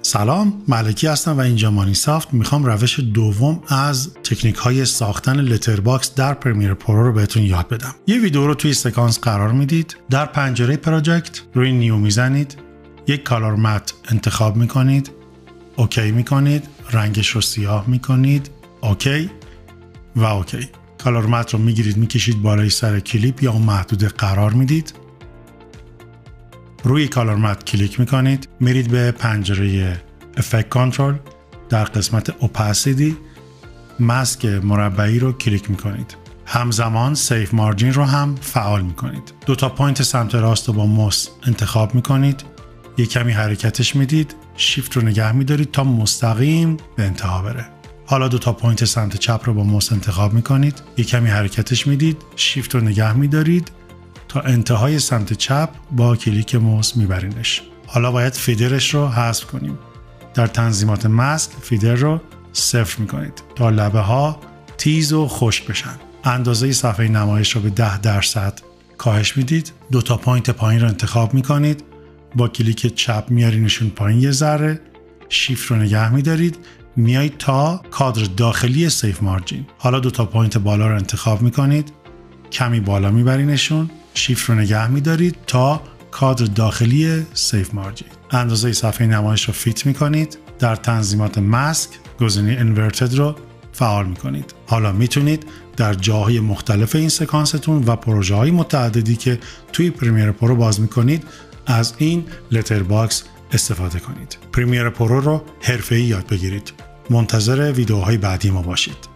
سلام، ملکی هستم و اینجا مانیسافت. میخوام روش دوم از تکنیک های ساختن لتر باکس در پرمیر پرو رو بهتون یاد بدم. یه ویدیو رو توی سکانس قرار میدید، در پنجره پراجکت روی نیو میزنید، یک کالر مت انتخاب میکنید، اوکی میکنید، رنگش رو سیاه میکنید، اوکی و اوکی. کالر مت رو میگیرید میکشید بالای سر کلیپ یا اون محدوده قرار میدید. روی کالر مت کلیک میکنید، میرید به پنجره افکت کنترل، در قسمت اوپاسیتی ماسک مربعی رو کلیک میکنید. همزمان سیف مارجین رو هم فعال میکنید. دو تا پوینت سمت راست رو با موس انتخاب میکنید، یک کمی حرکتش میدید، شیفت رو نگه میدارید تا مستقیم به انتها بره. حالا دو تا پوینت سمت چپ رو با موس انتخاب میکنید، یک کمی حرکتش میدید، شیفت رو نگه میدارید تا انتهای سمت چپ با کلیک موس میبرینش. حالا باید فیدرش رو حذف کنیم. در تنظیمات ماسک فیدر رو 0 میکنید تا لبه ها تیز و خشک بشن. اندازه صفحه نمایش رو به 10% کاهش میدید. دو تا پوینت پایین رو انتخاب میکنید، با کلیک چپ میارینشون پایین یه ذره، شیفت رو نگه میدارید، میایید تا کادر داخلی سیف مارجین. حالا دو تا پوینت بالا رو انتخاب میکنید، کمی بالا میبرینشون، شیفت رو نگه میدارید تا کادر داخلی سیف مارجین. اندازه صفحه نمایش رو فیت میکنید. در تنظیمات ماسک گزینه اینورتد رو فعال میکنید. حالا میتونید در جاهای مختلف این سکانستون و پروژه های متعددی که توی پرمیر پرو باز میکنید از این لتر باکس استفاده کنید. پرمیر پرو رو حرفه‌ای یاد بگیرید. منتظر ویدیوهای بعدی ما باشید.